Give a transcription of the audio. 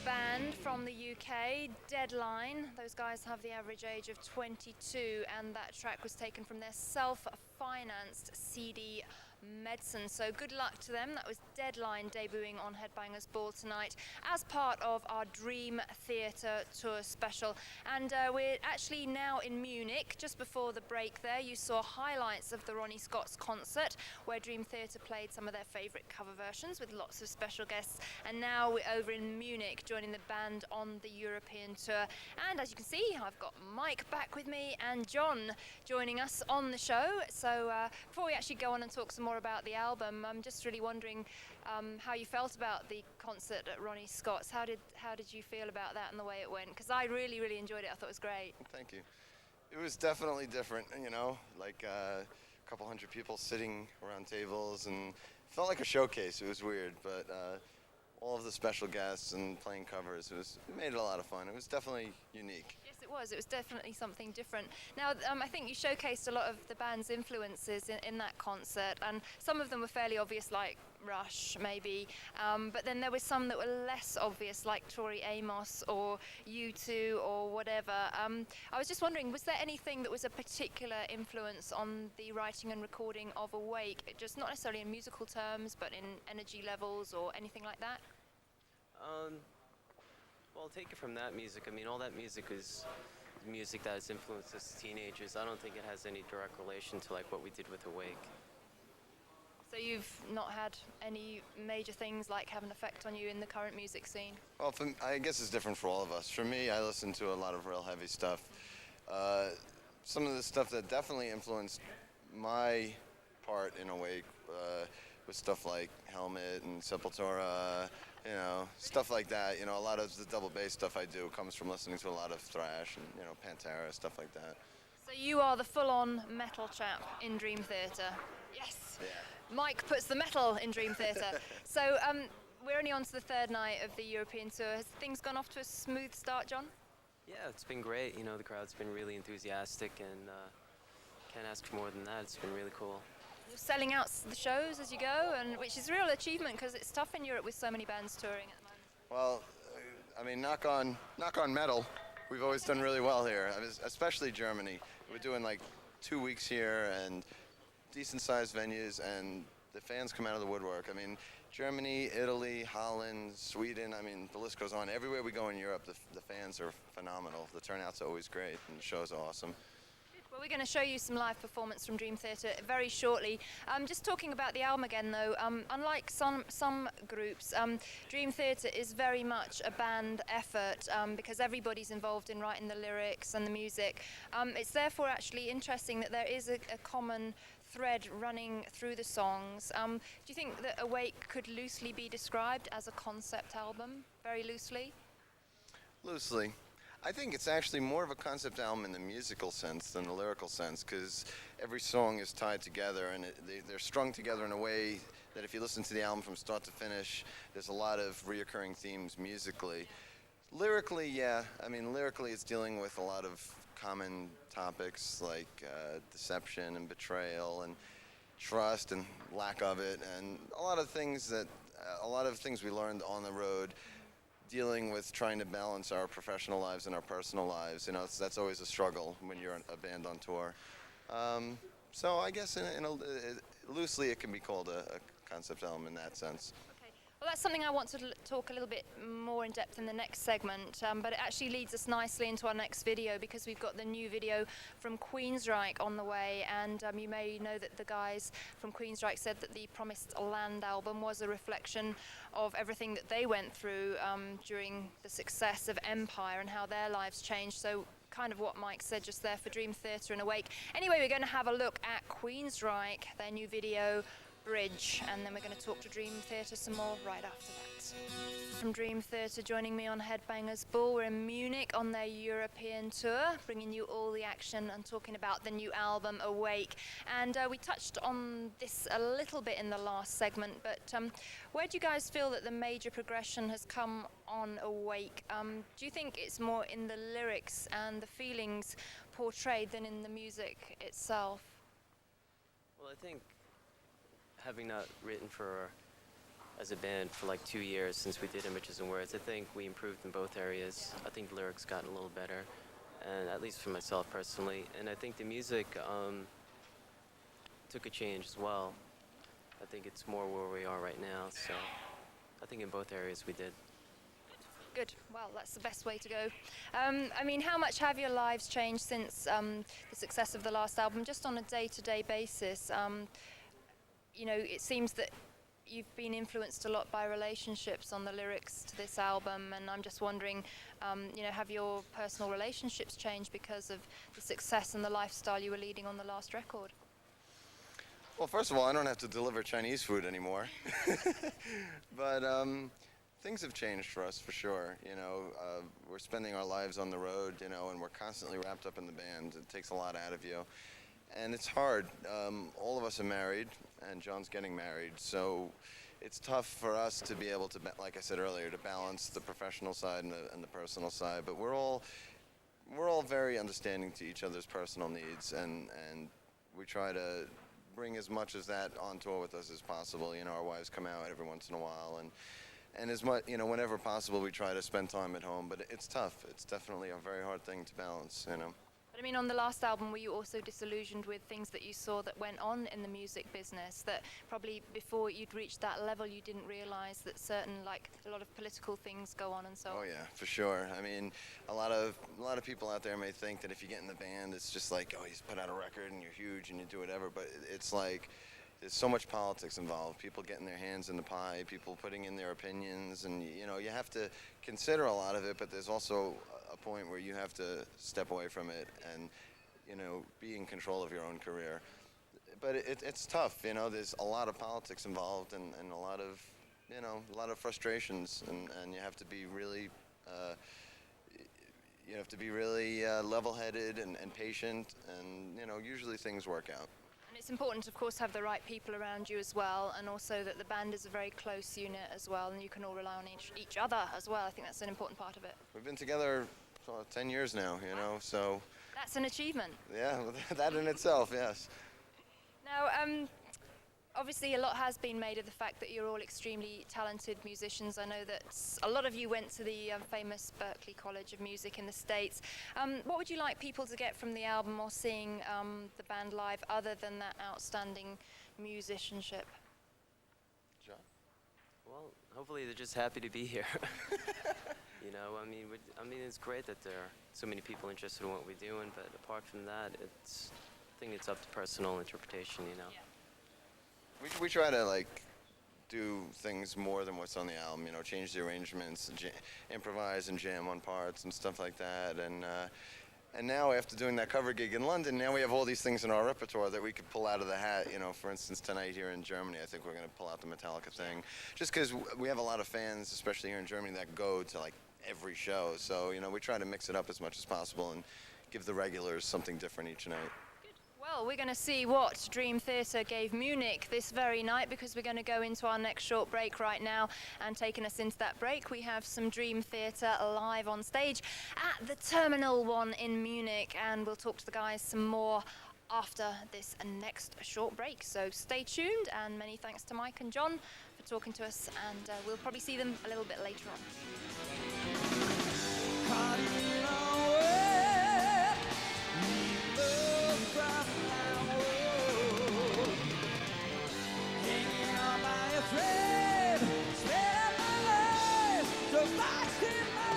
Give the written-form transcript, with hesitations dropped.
band from the UK, Deadline. Those guys have the average age of 22, and that track was taken from their self-financed CD, Medicine. So good luck to them. That was Deadline debuting on Headbangers Ball tonight as part of our Dream Theater Tour special. And we're actually now in Munich. Just before the break there, you saw highlights of the Ronnie Scott's concert, where Dream Theater played some of their favourite cover versions with lots of special guests. And now we're over in Munich, joining the band on the European tour. And as you can see, I've got Mike back with me and John joining us on the show. So before we actually go on and talk some more about the album, I'm just really wondering how you felt about the concert at Ronnie Scott's. How did you feel about that and the way it went? Because I really enjoyed it. I thought it was great. Thank you. It was definitely different, you know, like a couple hundred people sitting around tables, and it felt like a showcase. It was weird, but all of the special guests and playing covers, it made it a lot of fun. It was definitely unique. Yes, it was. It was definitely something different. Now, I think you showcased a lot of the band's influences in that concert, and some of them were fairly obvious, like Rush, maybe, but then there were some that were less obvious, like Tori Amos or U2 or whatever. I was just wondering, was there anything that was a particular influence on the writing and recording of Awake, just not necessarily in musical terms, but in energy levels or anything like that? Well, take it from that music. I mean, all that music is music that has influenced us as teenagers. I don't think it has any direct relation to like what we did with Awake. So you've not had any major things like have an effect on you in the current music scene? Well, I guess it's different for all of us. For me, I listen to a lot of real heavy stuff. Some of the stuff that definitely influenced my part in Awake was stuff like Helmet and Sepultura, you know, stuff like that. You know, a lot of the double bass stuff I do comes from listening to a lot of thrash and, you know, Pantera, stuff like that. So you are the full-on metal chap in Dream Theater. Yes. Yeah. Mike puts the metal in Dream Theater. So we're only on to the third night of the European tour. Has things gone off to a smooth start, John? Yeah, it's been great. You know, the crowd's been really enthusiastic, and can't ask for more than that. It's been really cool. You're selling out the shows as you go, and which is a real achievement because it's tough in Europe with so many bands touring at the moment. Well, I mean, knock on metal. We've always done really well here, I mean, especially Germany. We're doing like 2 weeks here and decent-sized venues, and the fans come out of the woodwork. I mean, Germany, Italy, Holland, Sweden, I mean, the list goes on. Everywhere we go in Europe, the fans are phenomenal. The turnout's always great, and the shows are awesome. Well, we're going to show you some live performance from Dream Theater very shortly. Just talking about the album again, though, unlike some groups, Dream Theater is very much a band effort because everybody's involved in writing the lyrics and the music. It's therefore actually interesting that there is a common thread running through the songs. Do you think that Awake could loosely be described as a concept album, very loosely? Loosely. I think it's actually more of a concept album in the musical sense than the lyrical sense, because every song is tied together, and they're strung together in a way that if you listen to the album from start to finish, there's a lot of reoccurring themes musically. Lyrically, yeah. I mean, lyrically it's dealing with a lot of common topics like deception and betrayal and trust and lack of it, and a lot of things we learned on the road, dealing with trying to balance our professional lives and our personal lives. You know, that's always a struggle when you're a band on tour. So I guess loosely it can be called a concept album in that sense. Well, that's something I want to talk a little bit more in depth in the next segment, but it actually leads us nicely into our next video because we've got the new video from Queensryche on the way, and you may know that the guys from Queensryche said that the Promised Land album was a reflection of everything that they went through during the success of Empire and how their lives changed. So kind of what Mike said just there for Dream Theater and Awake. Anyway, we're going to have a look at Queensryche, their new video, Bridge, and then we're going to talk to Dream Theater some more right after that. From Dream Theater joining me on Headbangers Ball, we're in Munich on their European tour, bringing you all the action and talking about the new album Awake. And we touched on this a little bit in the last segment, but where do you guys feel that the major progression has come on Awake? Do you think it's more in the lyrics and the feelings portrayed than in the music itself? Well, I think having not written for as a band for like 2 years since we did Images and Words. I think we improved in both areas. I think the lyrics gotten a little better, and at least for myself personally. And I think the music took a change as well. I think it's more where we are right now. So I think in both areas we did. Good. Well, that's the best way to go. I mean, how much have your lives changed since the success of the last album, just on a day-to-day basis? You know, it seems that you've been influenced a lot by relationships on the lyrics to this album, and I'm just wondering, you know, have your personal relationships changed because of the success and the lifestyle you were leading on the last record? Well, first of all, I don't have to deliver Chinese food anymore. But things have changed for us, for sure. You know, we're spending our lives on the road, you know, and we're constantly wrapped up in the band. It takes a lot out of you. And it's hard. All of us are married, and John's getting married. So it's tough for us to be able to, like I said earlier, to balance the professional side and the personal side. But we're all very understanding to each other's personal needs, and we try to bring as much as that on tour with us as possible. You know, our wives come out every once in a while, and as much, you know, whenever possible, we try to spend time at home. But it's tough. It's definitely a very hard thing to balance, you know. But I mean, on the last album, were you also disillusioned with things that you saw that went on in the music business, that probably before you'd reached that level, you didn't realize that certain, like, a lot of political things go on and so on? Oh yeah, for sure. I mean, a lot of people out there may think that if you get in the band, it's just like, oh, you just put out a record and you're huge and you do whatever. But it's like, there's so much politics involved. People getting their hands in the pie, people putting in their opinions, and you know, you have to consider a lot of it. But there's also a point where you have to step away from it and, you know, be in control of your own career. But it's tough, you know. There's a lot of politics involved, and a lot of, you know, a lot of frustrations, and you have to be really, level-headed and patient, and you know, usually things work out. And it's important, of course, to have the right people around you as well, and also that the band is a very close unit as well, and you can all rely on each other as well. I think that's an important part of it. We've been together for 10 years now, you know, so... That's an achievement. Yeah, that in itself, yes. Now, obviously a lot has been made of the fact that you're all extremely talented musicians. I know that a lot of you went to the famous Berklee College of Music in the States. What would you like people to get from the album or seeing the band live other than that outstanding musicianship? John? Well, hopefully they're just happy to be here. You know, I mean, it's great that there are so many people interested in what we're doing, but apart from that, I think it's up to personal interpretation, you know. Yeah. We try to, like, do things more than what's on the album, you know, change the arrangements, improvise and jam on parts and stuff like that. And now, after doing that cover gig in London, now we have all these things in our repertoire that we could pull out of the hat. You know, for instance, tonight here in Germany, I think we're going to pull out the Metallica thing. Just because we have a lot of fans, especially here in Germany, that go to, like, every show. So, you know, we try to mix it up as much as possible and give the regulars something different each night. Well, we're going to see what Dream Theater gave Munich this very night, because we're going to go into our next short break right now. And taking us into that break, we have some Dream Theater live on stage at the Terminal 1 in Munich. And we'll talk to the guys some more after this next short break. So stay tuned, and many thanks to Mike and John for talking to us. And we'll probably see them a little bit later on. Hanging on by a thread, spend my life to fight in my